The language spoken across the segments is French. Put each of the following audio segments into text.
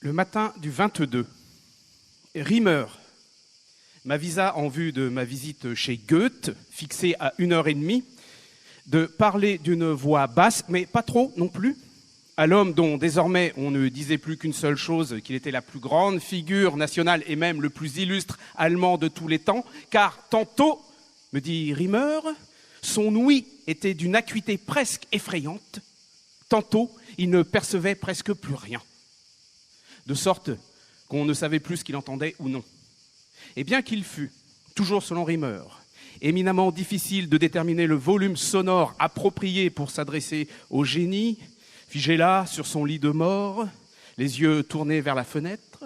Le matin du 22, Riemer m'avisa en vue de ma visite chez Goethe, fixée à 1h30, de parler d'une voix basse, mais pas trop non plus, à l'homme dont désormais on ne disait plus qu'une seule chose, qu'il était la plus grande figure nationale et même le plus illustre allemand de tous les temps, car tantôt, me dit Riemer, son ouïe était d'une acuité presque effrayante, tantôt il ne percevait presque plus rien. De sorte qu'on ne savait plus ce qu'il entendait ou non. Et bien qu'il fût, toujours selon Riemer, éminemment difficile de déterminer le volume sonore approprié pour s'adresser au génie, figé là sur son lit de mort, les yeux tournés vers la fenêtre,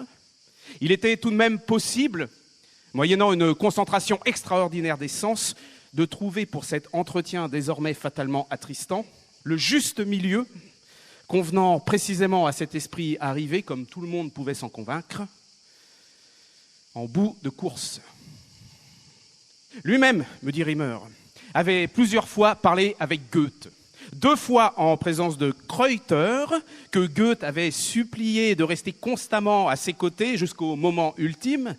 il était tout de même possible, moyennant une concentration extraordinaire des sens, de trouver pour cet entretien désormais fatalement attristant le juste milieu convenant précisément à cet esprit arrivé, comme tout le monde pouvait s'en convaincre, en bout de course. Lui-même, me dit Riemer, avait plusieurs fois parlé avec Goethe. 2 fois en présence de Kreuter, que Goethe avait supplié de rester constamment à ses côtés jusqu'au moment ultime,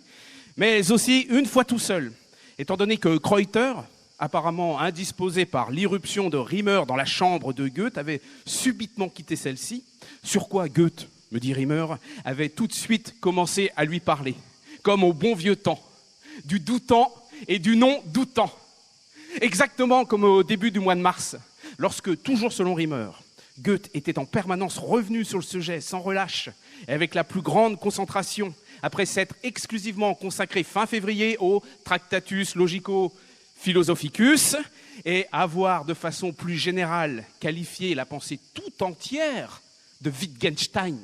mais aussi 1 fois tout seul, étant donné que Kreuter, apparemment indisposé par l'irruption de Riemer dans la chambre de Goethe, avait subitement quitté celle-ci, sur quoi Goethe, me dit Riemer, avait tout de suite commencé à lui parler, comme au bon vieux temps, du doutant et du non-doutant, exactement comme au début du mois de mars, lorsque, toujours selon Riemer, Goethe était en permanence revenu sur le sujet sans relâche et avec la plus grande concentration, après s'être exclusivement consacré fin février au Tractatus Logico-Philosophicus et avoir de façon plus générale qualifié la pensée tout entière de Wittgenstein,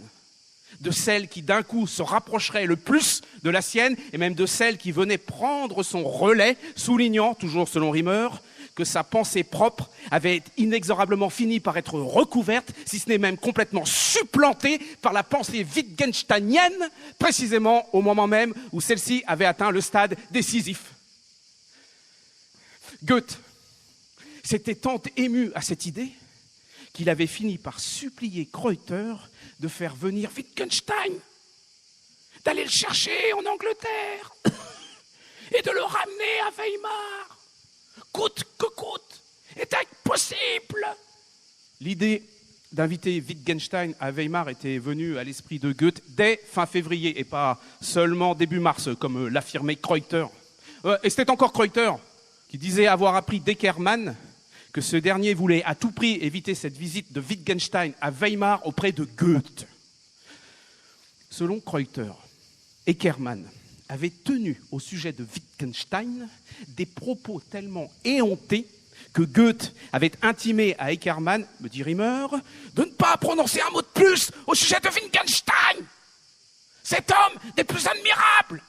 de celle qui d'un coup se rapprocherait le plus de la sienne et même de celle qui venait prendre son relais, soulignant, toujours selon Riemer, que sa pensée propre avait inexorablement fini par être recouverte, si ce n'est même complètement supplantée par la pensée wittgensteinienne, précisément au moment même où celle-ci avait atteint le stade décisif. Goethe s'était tant ému à cette idée qu'il avait fini par supplier Kreuter de faire venir Wittgenstein, d'aller le chercher en Angleterre et de le ramener à Weimar, coûte que coûte, était possible. L'idée d'inviter Wittgenstein à Weimar était venue à l'esprit de Goethe dès fin février et pas seulement début mars, comme l'affirmait Kreuter. Et c'était encore Kreuter qui disait avoir appris d'Eckermann que ce dernier voulait à tout prix éviter cette visite de Wittgenstein à Weimar auprès de Goethe. Selon Kreuter, Eckermann avait tenu au sujet de Wittgenstein des propos tellement éhontés que Goethe avait intimé à Eckermann, me dit Riemer, de ne pas prononcer un mot de plus au sujet de Wittgenstein, cet homme des plus admirables,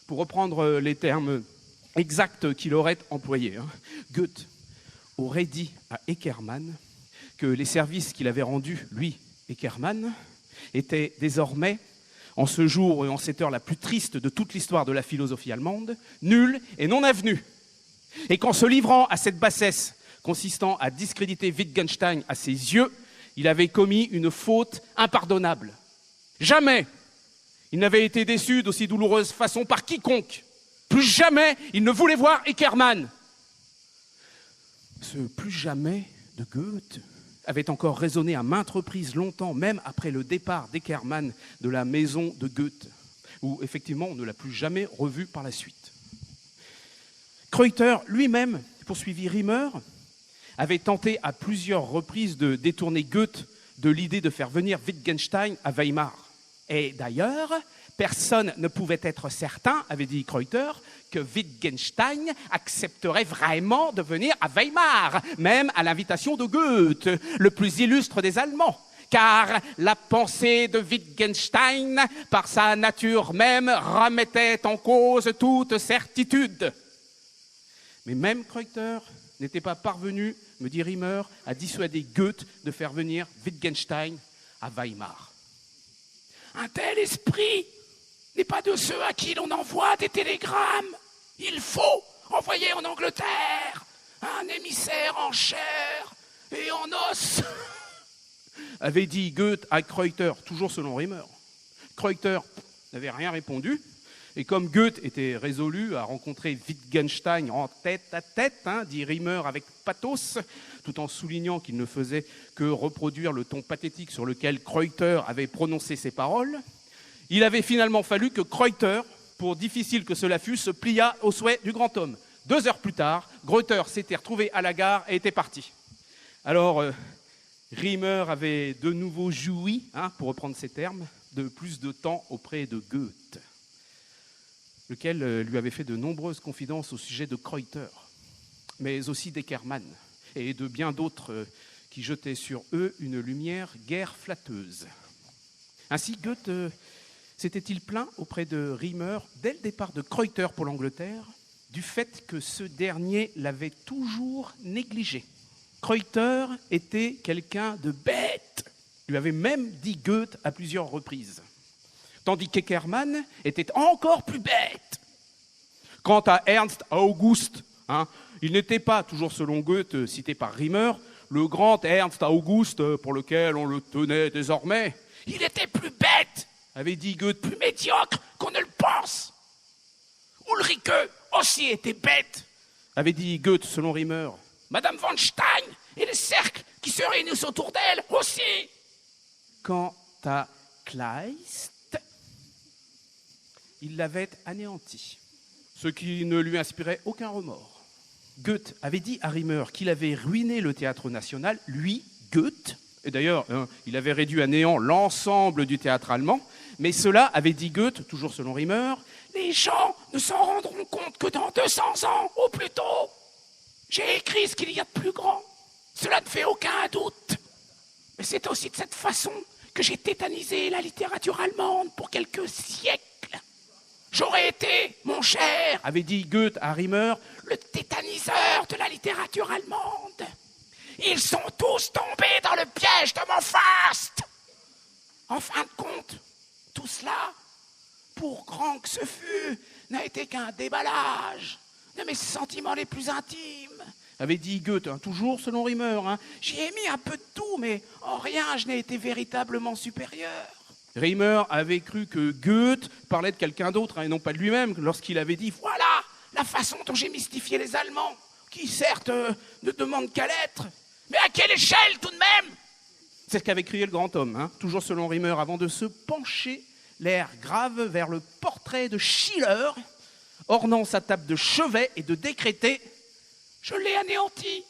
pour reprendre les termes exacts qu'il aurait employés. Goethe aurait dit à Eckermann que les services qu'il avait rendus, lui, Eckermann, étaient désormais, en ce jour et en cette heure la plus triste de toute l'histoire de la philosophie allemande, nuls et non avenus. Et qu'en se livrant à cette bassesse consistant à discréditer Wittgenstein à ses yeux, il avait commis une faute impardonnable. Jamais il n'avait été déçu d'aussi douloureuse façon par quiconque. Plus jamais il ne voulait voir Eckermann. Ce plus jamais de Goethe avait encore résonné à maintes reprises longtemps, même après le départ d'Eckermann de la maison de Goethe, où effectivement on ne l'a plus jamais revu par la suite. Kreuter lui-même, poursuivit Riemer, avait tenté à plusieurs reprises de détourner Goethe de l'idée de faire venir Wittgenstein à Weimar. Et d'ailleurs, personne ne pouvait être certain, avait dit Kreuter, que Wittgenstein accepterait vraiment de venir à Weimar, même à l'invitation de Goethe, le plus illustre des Allemands, car la pensée de Wittgenstein, par sa nature même, remettait en cause toute certitude. Mais même Kreuter n'était pas parvenu, me dit Riemer, à dissuader Goethe de faire venir Wittgenstein à Weimar. Un tel esprit n'est pas de ceux à qui l'on envoie des télégrammes. Il faut envoyer en Angleterre un émissaire en chair et en os, avait dit Goethe à Kreuter, toujours selon Riemer. Kreuter n'avait rien répondu. Et comme Goethe était résolu à rencontrer Wittgenstein en tête-à-tête, dit Riemer avec pathos, tout en soulignant qu'il ne faisait que reproduire le ton pathétique sur lequel Kreuter avait prononcé ses paroles, il avait finalement fallu que Kreuter, pour difficile que cela fût, se plia au souhait du grand homme. 2 heures plus tard, Kreuter s'était retrouvé à la gare et était parti. Alors, Riemer avait de nouveau joui, pour reprendre ses termes, de plus de temps auprès de Goethe, lequel lui avait fait de nombreuses confidences au sujet de Kreuter, mais aussi d'Eckermann et de bien d'autres qui jetaient sur eux une lumière guère flatteuse. Ainsi, Goethe s'était-il plaint auprès de Riemer, dès le départ de Kreuter pour l'Angleterre, du fait que ce dernier l'avait toujours négligé. Kreuter était quelqu'un de bête, lui avait même dit Goethe à plusieurs reprises. Tandis qu'Eckermann était encore plus bête. Quant à Ernst August, il n'était pas, toujours selon Goethe, cité par Riemer, le grand Ernst August pour lequel on le tenait désormais. Il était plus bête, avait dit Goethe, plus médiocre qu'on ne le pense. Ulrike aussi était bête, avait dit Goethe selon Riemer. Madame von Stein et les cercles qui se réunissent autour d'elle aussi. Quant à Kleist, il l'avait anéanti, ce qui ne lui inspirait aucun remords. Goethe avait dit à Riemer qu'il avait ruiné le théâtre national, lui, Goethe, et d'ailleurs, il avait réduit à néant l'ensemble du théâtre allemand, mais cela, avait dit Goethe, toujours selon Riemer, les gens ne s'en rendront compte que dans 200 ans, au plus tôt. J'ai écrit ce qu'il y a de plus grand, cela ne fait aucun doute. Mais c'est aussi de cette façon que j'ai tétanisé la littérature allemande pour quelques siècles. J'aurais été, mon cher, avait dit Goethe à Riemer, le tétaniseur de la littérature allemande. Ils sont tous tombés dans le piège de mon Faust. En fin de compte, tout cela, pour grand que ce fût, n'a été qu'un déballage de mes sentiments les plus intimes, avait dit Goethe, toujours selon Riemer. J'y ai mis un peu de tout, mais en rien je n'ai été véritablement supérieur. Riemer avait cru que Goethe parlait de quelqu'un d'autre, et non pas de lui-même, lorsqu'il avait dit « Voilà la façon dont j'ai mystifié les Allemands, qui certes ne demandent qu'à l'être, mais à quelle échelle tout de même ?» C'est ce qu'avait crié le grand homme, toujours selon Riemer, avant de se pencher, l'air grave, vers le portrait de Schiller, ornant sa table de chevet et de décréter « Je l'ai anéanti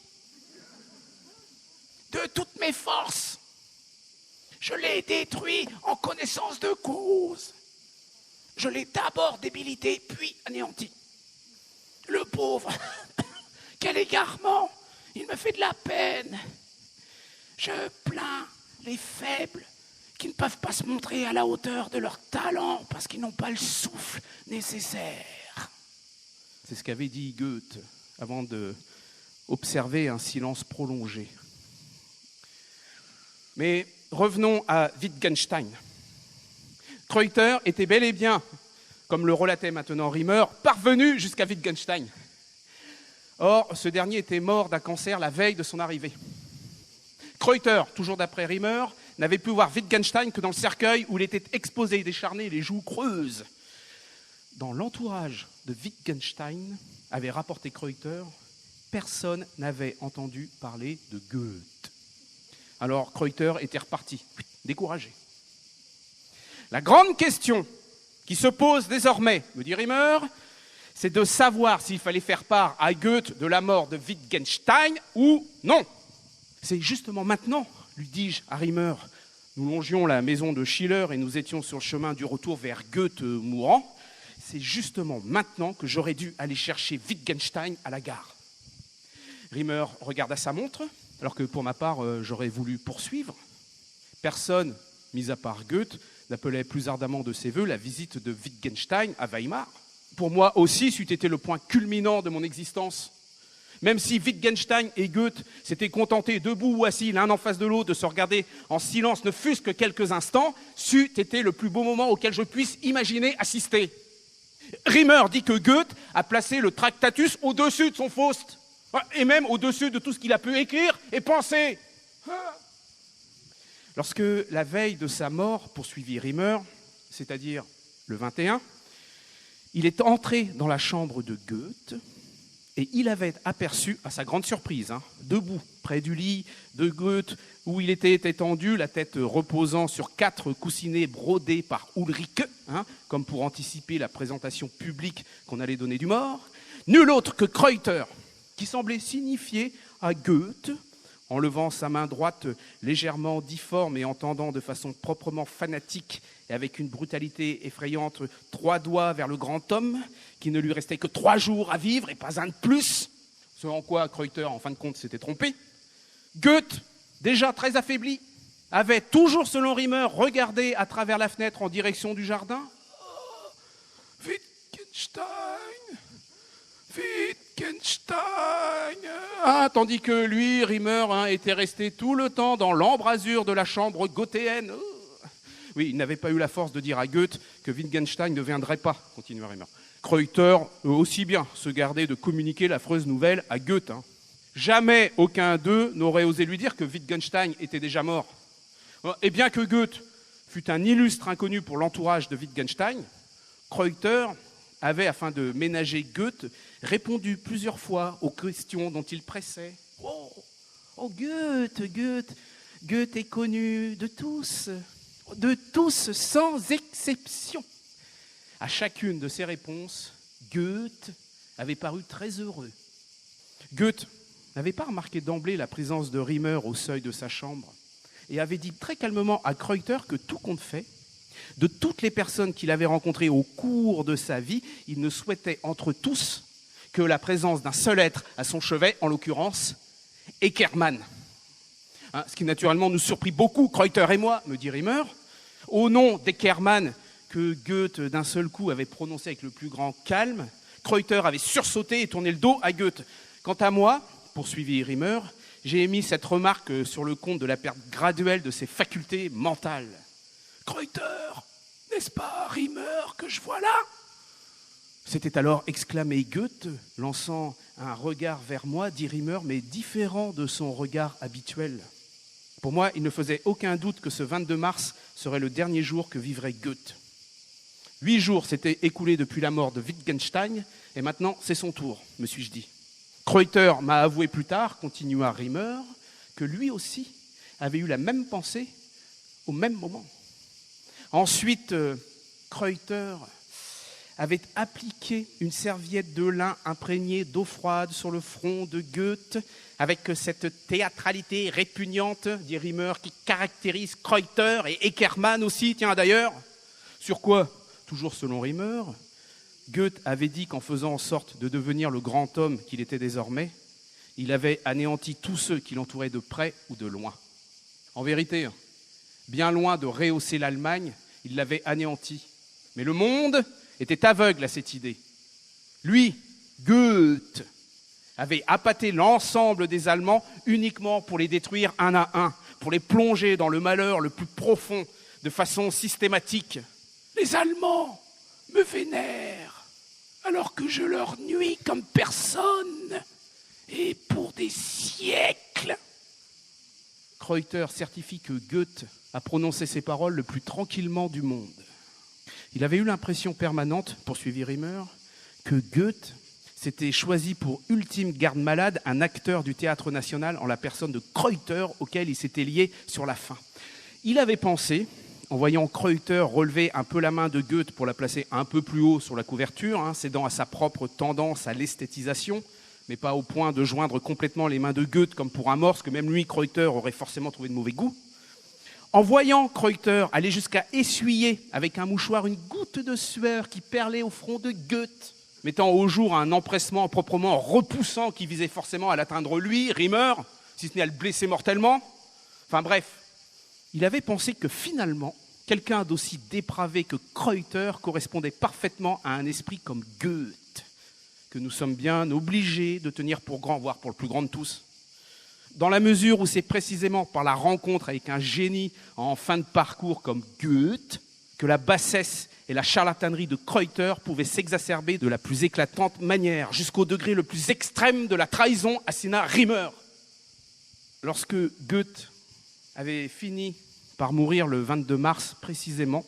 de toutes mes forces. Je l'ai détruit en connaissance de cause. Je l'ai d'abord débilité, puis anéanti. Le pauvre, quel égarement, il me fait de la peine. Je plains les faibles qui ne peuvent pas se montrer à la hauteur de leur talent parce qu'ils n'ont pas le souffle nécessaire. » C'est ce qu'avait dit Goethe avant d'observer un silence prolongé. Mais revenons à Wittgenstein. Kreuter était bel et bien, comme le relatait maintenant Riemer, parvenu jusqu'à Wittgenstein. Or, ce dernier était mort d'un cancer la veille de son arrivée. Kreuter, toujours d'après Riemer, n'avait pu voir Wittgenstein que dans le cercueil où il était exposé, décharné, les joues creuses. Dans l'entourage de Wittgenstein, avait rapporté Kreuter, personne n'avait entendu parler de Goethe. Alors Kreuter était reparti, découragé. La grande question qui se pose désormais, me dit Riemer, c'est de savoir s'il fallait faire part à Goethe de la mort de Wittgenstein ou non. C'est justement maintenant, lui dis-je à Riemer, nous longions la maison de Schiller et nous étions sur le chemin du retour vers Goethe mourant, c'est justement maintenant que j'aurais dû aller chercher Wittgenstein à la gare. Riemer regarda sa montre, alors que pour ma part, j'aurais voulu poursuivre. Personne, mis à part Goethe, n'appelait plus ardemment de ses voeux la visite de Wittgenstein à Weimar. Pour moi aussi, c'eût été le point culminant de mon existence. Même si Wittgenstein et Goethe s'étaient contentés, debout ou assis, l'un en face de l'autre, de se regarder en silence, ne fût-ce que quelques instants, c'eût été le plus beau moment auquel je puisse imaginer assister. Riemer dit que Goethe a placé le Tractatus au-dessus de son Faust, et même au-dessus de tout ce qu'il a pu écrire et penser. Lorsque, la veille de sa mort, poursuivit Riemer, c'est-à-dire le 21, il est entré dans la chambre de Goethe et il avait aperçu, à sa grande surprise, debout près du lit de Goethe, où il était étendu, la tête reposant sur 4 coussinets brodés par Ulrike, comme pour anticiper la présentation publique qu'on allait donner du mort, nul autre que Kreuter, qui semblait signifier à Goethe, en levant sa main droite légèrement difforme et en tendant de façon proprement fanatique et avec une brutalité effrayante 3 doigts vers le grand homme, qui ne lui restait que 3 jours à vivre et pas un de plus, ce en quoi Kreuter, en fin de compte, s'était trompé. Goethe, déjà très affaibli, avait toujours, selon Riemer, regardé à travers la fenêtre en direction du jardin. Oh, Wittgenstein, tandis que lui, Riemer, était resté tout le temps dans l'embrasure de la chambre goethéenne. Oui, il n'avait pas eu la force de dire à Goethe que Wittgenstein ne viendrait pas, continua Riemer. Kreuter, aussi bien, se gardait de communiquer l'affreuse nouvelle à Goethe. Jamais aucun d'eux n'aurait osé lui dire que Wittgenstein était déjà mort. Et bien que Goethe fût un illustre inconnu pour l'entourage de Wittgenstein, Kreuter avait, afin de ménager Goethe, répondu plusieurs fois aux questions dont il pressait. Oh, Goethe est connu de tous sans exception. À chacune de ces réponses, Goethe avait paru très heureux. Goethe n'avait pas remarqué d'emblée la présence de Riemer au seuil de sa chambre et avait dit très calmement à Kreuter que tout compte fait, de toutes les personnes qu'il avait rencontrées au cours de sa vie, il ne souhaitait entre tous que la présence d'un seul être à son chevet, en l'occurrence, Eckermann. Ce qui naturellement nous surprit beaucoup, Kreuter et moi, me dit Riemer, au nom d'Eckermann que Goethe d'un seul coup avait prononcé avec le plus grand calme, Kreuter avait sursauté et tourné le dos à Goethe. Quant à moi, poursuivit Riemer, j'ai émis cette remarque sur le compte de la perte graduelle de ses facultés mentales. Kreuter, n'est-ce pas Riemer que je vois là ? S'était alors exclamé Goethe, lançant un regard vers moi, dit Riemer, mais différent de son regard habituel. Pour moi, il ne faisait aucun doute que ce 22 mars serait le dernier jour que vivrait Goethe. 8 jours s'étaient écoulés depuis la mort de Wittgenstein, et maintenant c'est son tour, me suis-je dit. Kreuter m'a avoué plus tard, continua Riemer, que lui aussi avait eu la même pensée au même moment. Ensuite, Kreuter avait appliqué une serviette de lin imprégnée d'eau froide sur le front de Goethe, avec cette théâtralité répugnante, dit Riemer, qui caractérise Kreuter et Eckermann aussi, tiens d'ailleurs. Sur quoi, toujours selon Riemer, Goethe avait dit qu'en faisant en sorte de devenir le grand homme qu'il était désormais, il avait anéanti tous ceux qui l'entouraient de près ou de loin. En vérité, bien loin de rehausser l'Allemagne, il l'avait anéanti. Mais le monde était aveugle à cette idée. Lui, Goethe, avait appâté l'ensemble des Allemands uniquement pour les détruire un à un, pour les plonger dans le malheur le plus profond, de façon systématique. Les Allemands me vénèrent, alors que je leur nuis comme personne, et pour des siècles. Kreuter certifie que Goethe a prononcé ces paroles le plus tranquillement du monde. Il avait eu l'impression permanente, poursuivit Riemer, que Goethe s'était choisi pour ultime garde-malade un acteur du Théâtre National en la personne de Kreuter, auquel il s'était lié sur la fin. Il avait pensé, en voyant Kreuter relever un peu la main de Goethe pour la placer un peu plus haut sur la couverture, cédant à sa propre tendance à l'esthétisation, mais pas au point de joindre complètement les mains de Goethe comme pour un morse que même lui, Kreuter, aurait forcément trouvé de mauvais goût. En voyant Kreuter aller jusqu'à essuyer avec un mouchoir une goutte de sueur qui perlait au front de Goethe, mettant au jour un empressement proprement repoussant qui visait forcément à l'atteindre lui, Riemer, si ce n'est à le blesser mortellement. Enfin bref, il avait pensé que finalement, quelqu'un d'aussi dépravé que Kreuter correspondait parfaitement à un esprit comme Goethe, que nous sommes bien obligés de tenir pour grand, voire pour le plus grand de tous. Dans la mesure où c'est précisément par la rencontre avec un génie en fin de parcours comme Goethe que la bassesse et la charlatanerie de Kreuter pouvaient s'exacerber de la plus éclatante manière, jusqu'au degré le plus extrême de la trahison, assina Riemer. Lorsque Goethe avait fini par mourir le 22 mars précisément,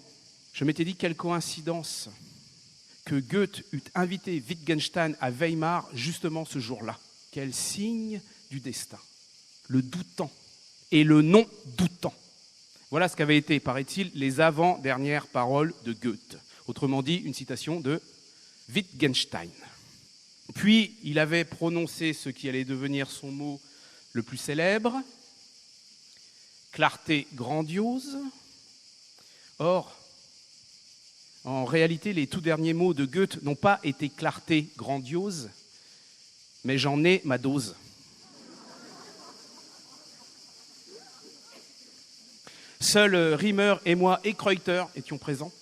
Je m'étais dit quelle coïncidence que Goethe eût invité Wittgenstein à Weimar justement ce jour-là. Quel signe du destin. Le doutant et le non-doutant. Voilà ce qu'avaient été, paraît-il, les avant-dernières paroles de Goethe. Autrement dit, une citation de Wittgenstein. Puis, il avait prononcé ce qui allait devenir son mot le plus célèbre, clarté grandiose. Or, en réalité, les tout derniers mots de Goethe n'ont pas été clarté grandiose, mais j'en ai ma dose. Seuls Riemer et moi et Kreuter étions présents.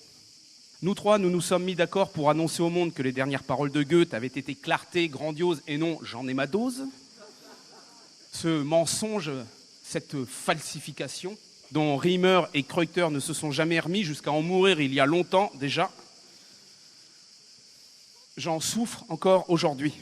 Nous trois, nous nous sommes mis d'accord pour annoncer au monde que les dernières paroles de Goethe avaient été clarté, grandiose et non « j'en ai ma dose ». Ce mensonge, cette falsification dont Riemer et Kreuter ne se sont jamais remis jusqu'à en mourir il y a longtemps déjà, j'en souffre encore aujourd'hui.